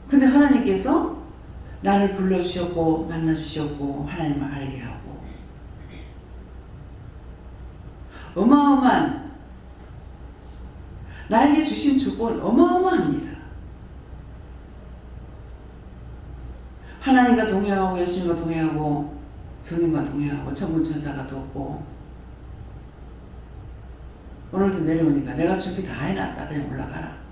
근데 하나님께서 나를 불러주셨고 만나주셨고 하나님을 알게 하고 어마어마한 나에게 주신 축복은 어마어마합니다. 하나님과 동행하고 예수님과 동행하고 성령과 동행하고 천군천사가 돕고 오늘도 내려오니까 내가 준비 다 해놨다 그냥 올라가라.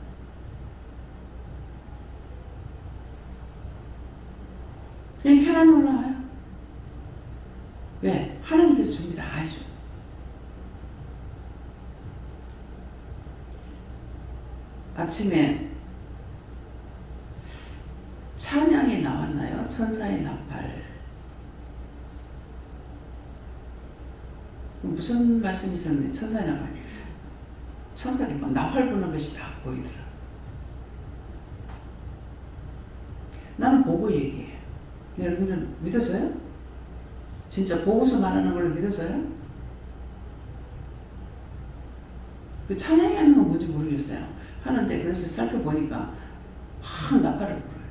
그냥 편안히 올라와요. 왜? 하나님께서 준비 다 해줘. 아침에 찬양이 나왔나요? 천사의 나팔. 무슨 말씀이 있었네? 천사의 나팔. 천사들이 막 나팔 부는 것이 다 보이더라. 나는 보고 얘기해. 여러분들 믿어져요? 진짜 보고서 말하는 걸 믿어져요? 그 찬양이 하는 건 뭔지 모르겠어요. 하는데 그래서 살펴보니까 막 나팔을 불어요.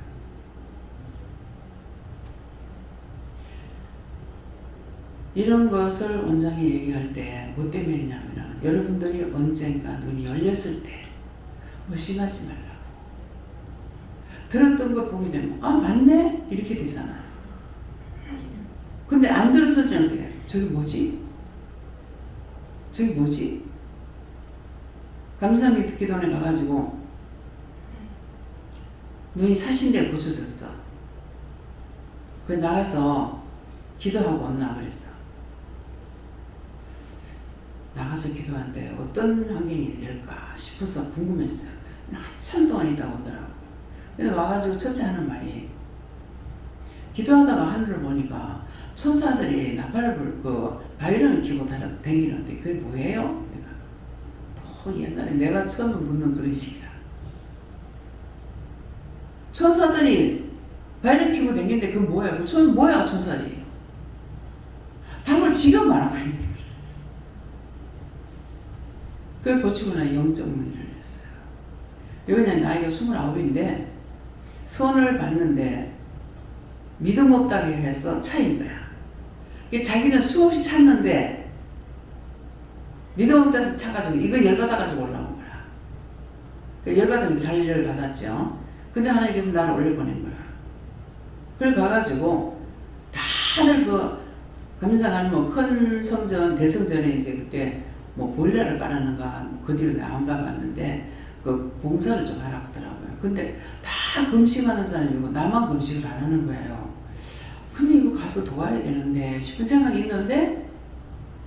이런 것을 원장이 얘기할 때 뭐 때문에 했냐면 여러분들이 언젠가 눈이 열렸을 때 의심하지 말라고. 들었던 거 보게 되면 아 맞네? 이렇게 되잖아. 근데 안 들었을 때는 어떻게 해? 저기 뭐지? 저기 뭐지? 감사합니다 기도원에 가가지고 눈이 사신데 고쳐졌어. 그 나가서 기도하고 온나 그랬어. 나가서 기도하는데 어떤 환경이 될까 싶어서 궁금했어요. 한참 동안 있다고 오더라고. 근데 와가지고 첫째 하는 말이 기도하다가 하늘을 보니까 천사들이 나팔을 바이런을 키고 다니는데 그게 뭐예요? 옛날에 내가 처음 묻는 그런 식이라. 천사들이 바이럴 키고 다니는데 그건 뭐야? 그 뭐야 천사지? 답을 지금 말하고 있는 거야. 그걸 고치고 나 영적 문을 열렸어요. 이거는 나이가 29인데 선을 봤는데 믿음 없다고 해서 차인 거야. 자기는 수없이 찾는데 믿음 없다 해서 차가지고 이거 열받아가지고 올라온 거야. 열받으면 잘 열받았죠. 근데 하나님께서 나를 올려보낸 거야. 그걸 가가지고 다들 감사하면 큰 성전 대성전에 이제 그때 뭐 보일러를 깔았는가 그 뒤로 나온가 봤는데 그 봉사를 좀 하라고 하더라고요. 근데 다 금식하는 사람이고 나만 금식을 안 하는 거예요. 근데 이거 가서 도와야 되는데 싶은 생각이 있는데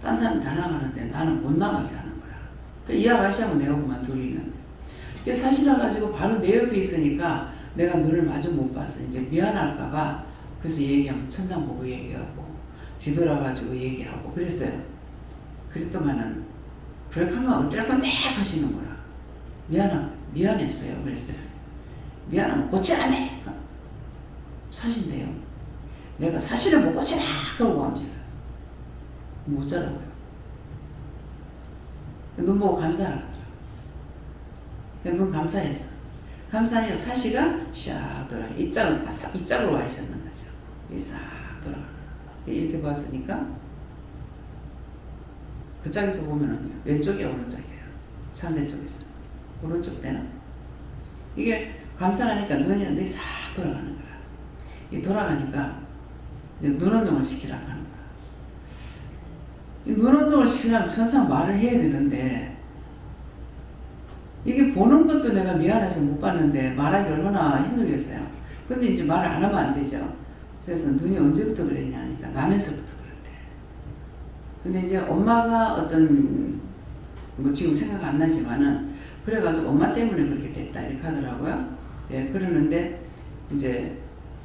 딴 사람 다 나가는데 나는 못 나가게 하는 거야. 이해가 아시하고 내가 그만 둘이 있는데 사실화 가지고 바로 내 옆에 있으니까 내가 눈을 마주 못 봤어. 이제 미안할까봐 그래서 얘기하면 천장 보고 얘기하고 뒤돌아가지고 얘기하고 그랬어요. 그랬더만은 그렇게 하면 어쩔 건데 하시는 거라. 미안했어요. 그랬어요. 미안하면 고치라며. 사신데요. 내가 사실을 못 고치라 하고 암시를 못 자라고요. 눈 보고 감사하라. 눈 감사했어. 감사하니까 사시가 샥 돌아. 이짝으로 와 있었는 거죠. 싹 돌아가. 이렇게 봤으니까 그 짝에서 보면은요. 왼쪽이야 오른쪽이에요. 상대쪽에서. 오른쪽 되나? 이게 감사하니까 눈이 싹 돌아가는 거야. 이 돌아가니까 이제 눈 운동을 시키라고 하는 거야. 눈 운동을 시키려면 천상 말을 해야 되는데 이게 보는 것도 내가 미안해서 못 봤는데 말하기 얼마나 힘들겠어요. 근데 이제 말을 안 하면 안 되죠. 그래서 눈이 언제부터 그랬냐 하니까 남에서부터 그랬대. 근데 이제 엄마가 어떤 뭐 지금 생각 안 나지만은 그래가지고 엄마 때문에 그렇게 됐다 이렇게 하더라고요. 네, 그러는데 이제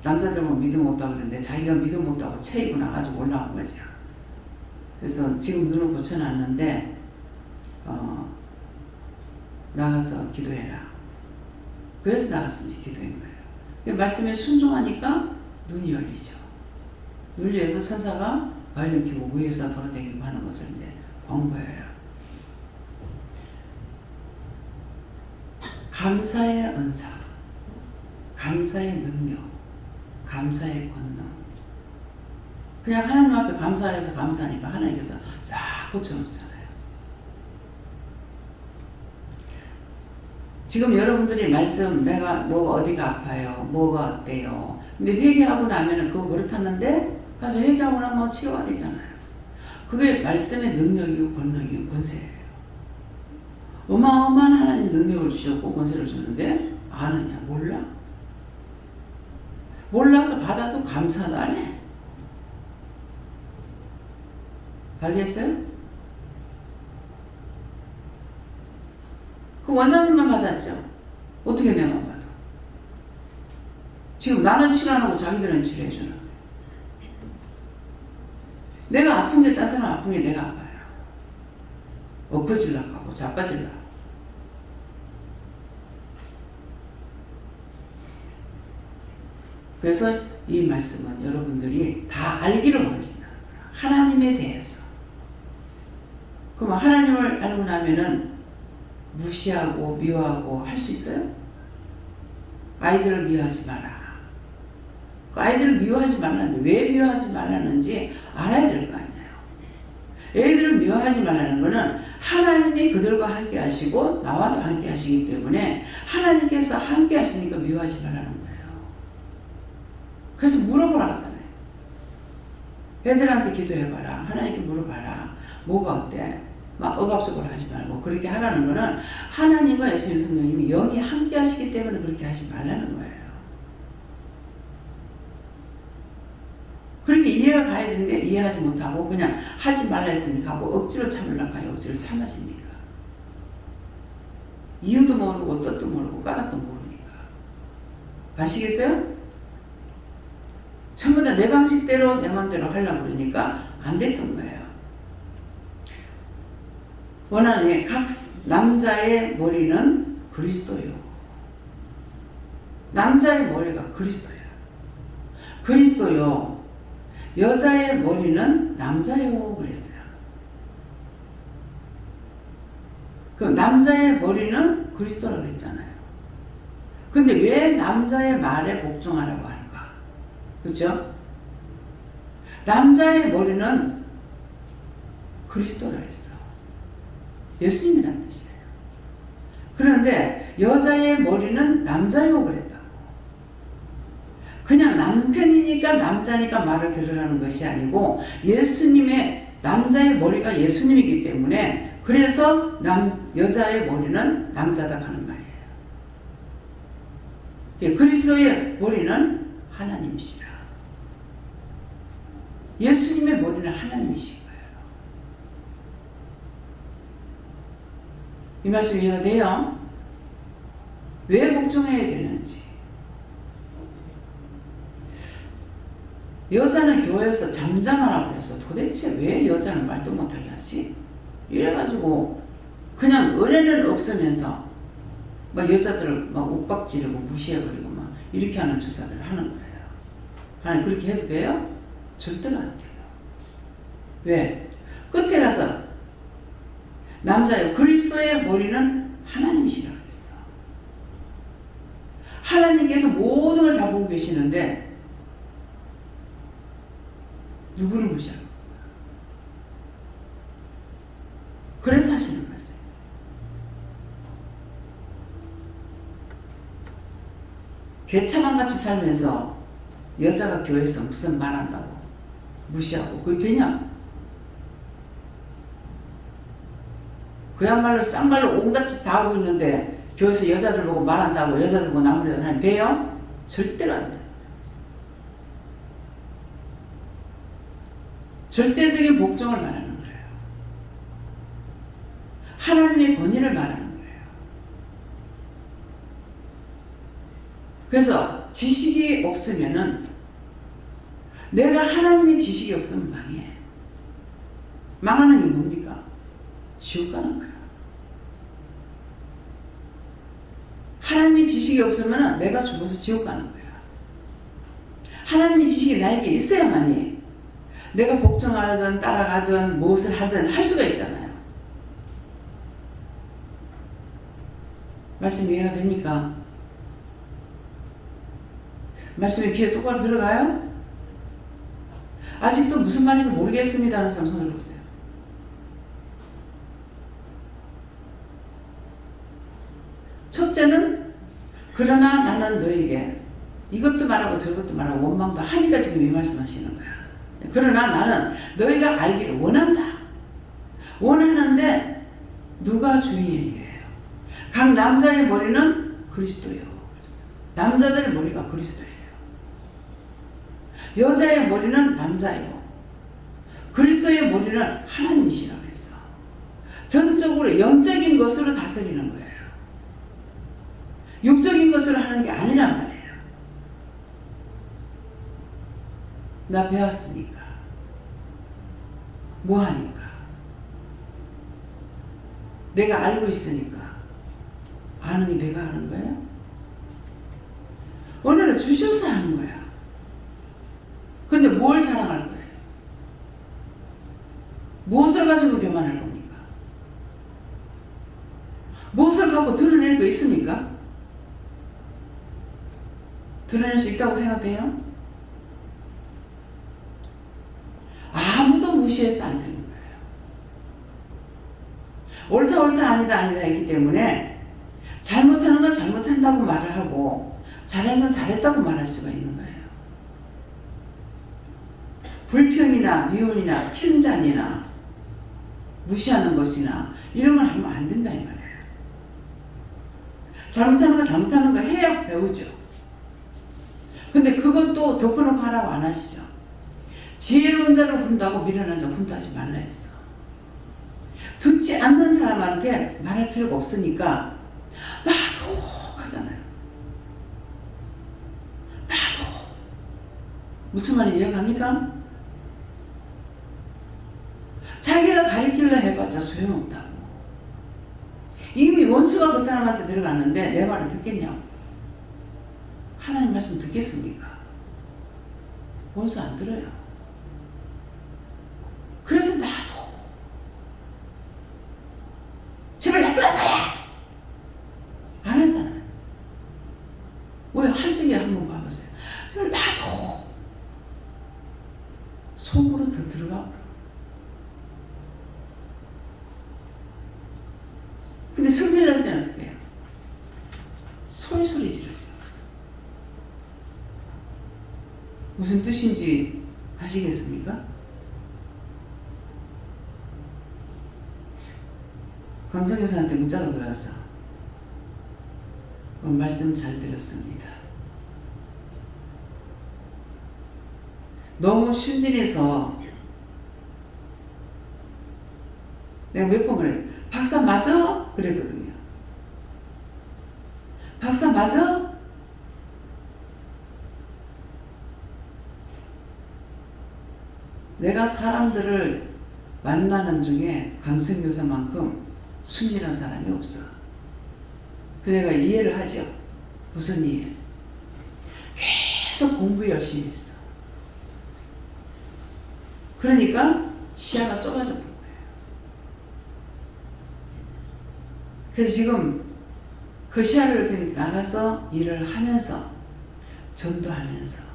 남자들 뭐 믿음 없다고 그러는데 자기가 믿음 없다고 체이고 나가지고 올라온 거죠. 그래서 지금 눈을 고쳐놨는데 나가서 기도해라. 그래서 나가서 이제 기도한 거예요. 말씀에 순종하니까 눈이 열리죠. 눈이 열려서 천사가 바이올린 켜고 위에서 돌아다니고 하는 것을 이제 본 거예요. 감사의 은사, 감사의 능력, 감사의 권능. 그냥 하나님 앞에 감사해서 감사하니까 하나님께서 싹 고쳐놓잖아요. 지금 여러분들이 말씀, 내가 뭐가 어디가 아파요, 뭐가 어때요. 근데 회개하고 나면은 그거 그렇다는데 가서 회개하고 나면 뭐 치료가 되잖아요. 그게 말씀의 능력이고 권능이고 권세예요. 어마어마한 하나님 능력을 주셨고 권세를 줬는데 아느냐? 몰라. 몰라서 받아도 감사도 안 해. 알겠어요? 그 원장님만 받았죠. 어떻게 내만 받아? 지금 나는 치료 안 하고 자기들은 치료해 주는데 내가 아픈 게 딴 사람 아픈 게 내가 아파요. 엎어질라고 하고 자빠질라고. 그래서 이 말씀은 여러분들이 다 알기를 원하신다는 거예요. 하나님에 대해서. 그럼 하나님을 알고 나면은 무시하고 미워하고 할 수 있어요? 아이들을 미워하지 마라. 그 아이들을 미워하지 말라는데 왜 미워하지 말라는지 알아야 될 거 아니에요. 애들을 미워하지 말라는 거는 하나님이 그들과 함께 하시고 나와도 함께 하시기 때문에 하나님께서 함께 하시니까 미워하지 말라는 거예요. 그래서 물어보라 하잖아요. 애들한테 기도해봐라. 하나님께 물어봐라. 뭐가 어때? 막 억압적으로 하지 말고 그렇게 하라는 거는 하나님과 예수님 성령님이 영이 함께 하시기 때문에 그렇게 하지 말라는 거예요. 그렇게 이해가 가야 되는데 이해하지 못하고 그냥 하지 말라 했으니까 하고 억지로 참으려고 하요. 억지로 참으십니까? 이유도 모르고 뜻도 모르고 까닭도 모르니까. 아시겠어요? 전부 다 내 방식대로 내 마음대로 하려고 그러니까 안 됐던 거예요. 원하는 각 남자의 머리는 그리스도요. 남자의 머리가 그리스도예요. 그리스도요. 여자의 머리는 남자요 그랬어요. 그 남자의 머리는 그리스도라고 그랬잖아요. 근데 왜 남자의 말에 복종하라고 하는가? 그렇죠? 남자의 머리는 그리스도라고 했어. 예수님이라는 뜻이에요. 그런데 여자의 머리는 남자요 그랬다고. 그냥 남편이니까 남자니까 말을 들으라는 것이 아니고 예수님의 남자의 머리가 예수님이기 때문에 그래서 여자의 머리는 남자다 하는 말이에요. 그리스도의 머리는 하나님이시라. 예수님의 머리는 하나님이신 거예요. 이 말씀 이해가 돼요? 왜 복종해야 되는지. 여자는 교회에서 잠잠하라고 해서 도대체 왜 여자는 말도 못하게 하지? 이래가지고 그냥 은혜는 없으면서 막 여자들을 막 윽박지르고 무시해버리고 막 이렇게 하는 주사들을 하는 거예요. 하나님 그렇게 해도 돼요? 절대로 안 돼요. 왜? 끝에 가서 남자요. 그리스도의 머리는 하나님이시라고 했어. 하나님께서 모든 걸 다 보고 계시는데 누구를 무시하는 거야? 그래서 하시는 말씀. 개차반같이 살면서 여자가 교회에서 무슨 말한다고 무시하고 그게 되냐? 그야말로 쌍말로 온갖 짓 다 하고 있는데 교회에서 여자들 보고 말한다고 여자들 보고 나무라도 하면 돼요? 절대로 안 돼요. 절대적인 복종을 말하는 거예요. 하나님의 권위를 말하는 거예요. 그래서 지식이 없으면은 내가 하나님의 지식이 없으면 망해. 망하는 게 뭡니까? 지옥 가는 거예요. 하나님의 지식이 없으면 내가 죽어서 지옥 가는 거예요. 하나님의 지식이 나에게 있어야만이 내가 복종하든 따라가든 무엇을 하든 할 수가 있잖아요. 말씀 이해가 됩니까? 말씀이 귀에 똑바로 들어가요? 아직도 무슨 말인지 모르겠습니다 하는 사람 손을 보세요. 첫째는 그러나 나는 너에게 이것도 말하고 저것도 말하고 원망도 하니까 지금 이 말씀하시는 거야. 그러나 나는 너희가 알기를 원한다. 원하는데 누가 주인이에요? 각 남자의 머리는 그리스도예요. 남자들의 머리가 그리스도예요. 여자의 머리는 남자예요. 그리스도의 머리는 하나님이시라고 했어. 전적으로 영적인 것으로 다스리는 거예요. 육적인 것으로 하는 게 아니란 말이에요. 나 배웠으니까. 뭐 하니까? 내가 알고 있으니까. 아느니 내가 하는 거예요? 오늘은 주셔서 하는 거야. 근데 뭘 자랑할 거예요? 무엇을 가지고 교만할 겁니까? 무엇을 갖고 드러낼 거 있습니까? 드러낼 수 있다고 생각해요? 아무도 무시해서 안 되는 거예요. 옳다 옳다 아니다 아니다 했기 때문에 잘못하는 건 잘못한다고 말을 하고 잘하는 건 잘했다고 말할 수가 있는 거예요. 불평이나 미움이나 편잔이나 무시하는 것이나 이런 걸 하면 안 된다 이 말이에요. 잘못하는 거 잘못하는 거 해야 배우죠. 근데 그것도 덮어놓고 하라고 안 하시죠. 지혜로운 자를 훈다고 미련한 자 훈다하지 말라 했어. 듣지 않는 사람한테 말할 필요가 없으니까 나도 하잖아요. 나도. 무슨 말인지 이해갑니까? 자기가 가리키려 해봤자 소용없다고. 이미 원수가 그 사람한테 들어갔는데 내 말을 듣겠냐고. 하나님 말씀 듣겠습니까? 원수 안 들어요. 그래서 나도 제발 놔두란 말이야! 안 하잖아요. 왜 할 적에 한번 봐보세요. 제발 나도 속으로 더 들어가. 근데 성질을 할 때는 어떻게 해요? 소리 지르죠. 무슨 뜻인지 아시겠습니까? 강성교사한테 문자가 들어왔어. 말씀 잘 들었습니다. 너무 순진해서 내가 몇 번 그래. 박사 맞아? 그랬거든요. 박사 맞아? 내가 사람들을 만나는 중에 강성교사만큼 순진한 사람이 없어. 그 내가 이해를 하죠. 무슨 이해? 계속 공부 열심히 했어. 그러니까 시야가 좁아져 버린 거예요. 그래서 지금 그 시야를 나가서 일을 하면서 전도하면서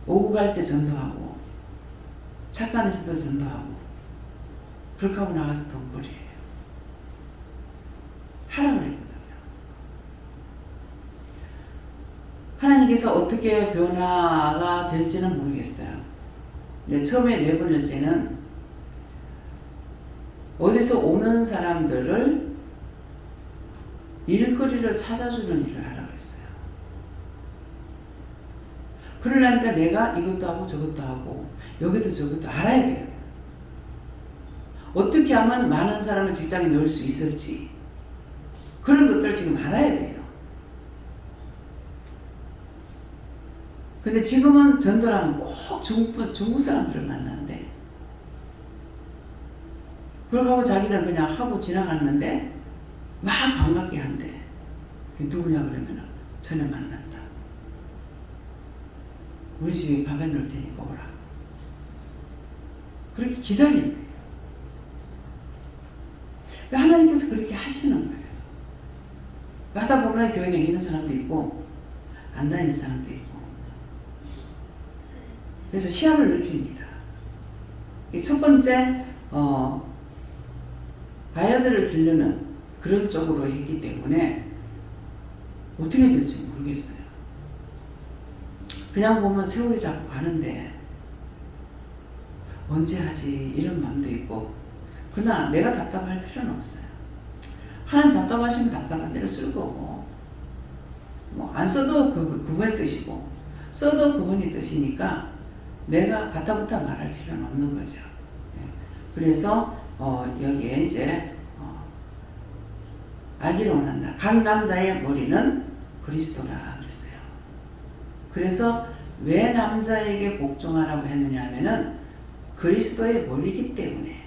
오고 갈 때 전도하고 착관에서도 전도하고 불가고 나가서 돈벌이에요. 하라고 했거든요. 하나님께서 어떻게 변화가 될지는 모르겠어요. 근데 처음에 4번째는 어디서 오는 사람들을 일거리를 찾아주는 일을 하라고 했어요. 그러려니까 내가 이것도 하고 저것도 하고 여기도 저것도 알아야 되거든. 어떻게 하면 많은 사람을 직장에 넣을 수 있을지 그런 것들을 지금 알아야 돼요. 근데 지금은 전도라면 꼭 중국 사람들을 만나는데 그러고 자기는 그냥 하고 지나갔는데 막 반갑게 한대. 누구냐 그러면 전에 만났다. 우리 집에 밥 해놓을 테니까 오라. 그렇게 기다리는 거예요. 하나님께서 그렇게 하시는 거예요. 하다 보면 교회 다니는 사람도 있고 안 다니는 사람도 있고 그래서 시야를 넓힙니다. 첫 번째 바야들을 기르는 그런 쪽으로 했기 때문에 어떻게 될지 모르겠어요. 그냥 보면 세월이 자꾸 가는데 언제 하지 이런 마음도 있고 그러나 내가 답답할 필요는 없어요. 하나님 답답하시면 답답한 대로 쓸 거고 뭐 안 써도 그분의 뜻이고 써도 그분의 뜻이니까 내가 가타부타 말할 필요는 없는 거죠. 그래서 여기에 이제 알기를 원한다. 각 남자의 머리는 그리스도라 그랬어요. 그래서 왜 남자에게 복종하라고 했느냐 하면은 그리스도의 머리이기 때문에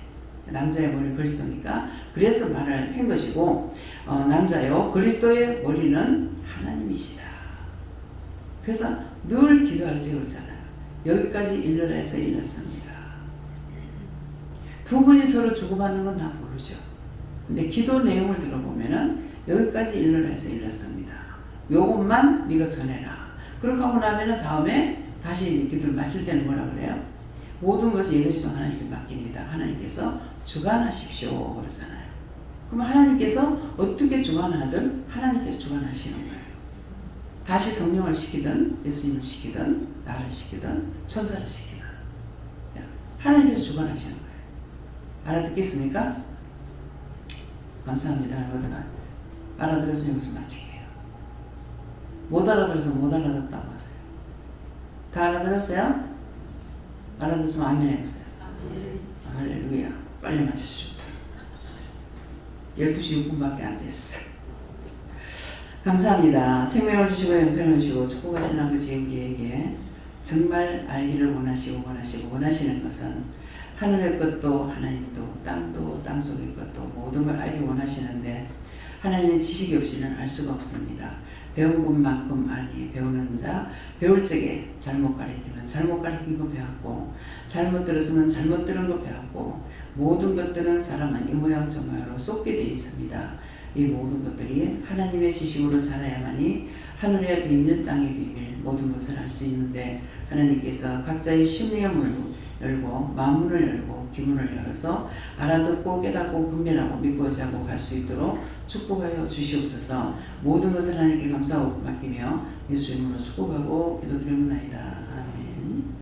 남자의 머리는 그리스도니까 그래서 말을 한 것이고 남자요 그리스도의 머리는 하나님이시다. 그래서 늘 기도할지 그러잖아요. 여기까지 일러라 해서 일렀습니다. 두 분이 서로 주고받는 건 다 모르죠. 근데 기도 내용을 들어보면은 여기까지 일러라 해서 일렀습니다. 요것만 네가 전해라. 그렇게 하고 나면은 다음에 다시 이제 기도를 마칠 때는 뭐라 그래요? 모든 것을 이루시는 하나님께 맡깁니다. 하나님께서 주관하십시오 그러잖아요. 그럼 하나님께서 어떻게 주관하든 하나님께서 주관하시는 거예요. 다시 성령을 시키든 예수님을 시키든 나를 시키든 천사를 시키든 하나님께서 주관하시는 거예요. 알아듣겠습니까? 감사합니다. 알아들어서 여기서 마칠게요. 못 알아들어서 못 알아듣다고 하세요. 다 알아들었어요? 알아들었으면 아멘 해보세요. 할렐루야. 빨리 마치십시오. 12시 6분밖에 안 됐어. 감사합니다. 생명을 주시고 영생을 주시고 축복하시는 아버지 우리에게 정말 알기를 원하시는 것은 하늘의 것도 하나님도 땅도 땅속의 것도 모든 걸 알기 원하시는데 하나님의 지식이 없이는 알 수가 없습니다. 배운 것만큼 아니 배우는 자 배울 적에 잘못 가르치면 잘못 가르친 거 배웠고 잘못 들었으면 잘못 들은 거 배웠고 모든 것들은 사람은 이 모양 저 모양으로 쏟게 되어 있습니다. 이 모든 것들이 하나님의 지식으로 자라야만이 하늘의 비밀 땅의 비밀 모든 것을 알 수 있는데 하나님께서 각자의 심령의 문을 열고 마음문을 열고 귀문을 열어서 알아듣고 깨닫고 분별하고 믿고 의지하고 갈 수 있도록 축복하여 주시옵소서. 모든 것을 하나님께 감사하고 맡기며 예수 이름으로 축복하고 기도드립니다. 아멘.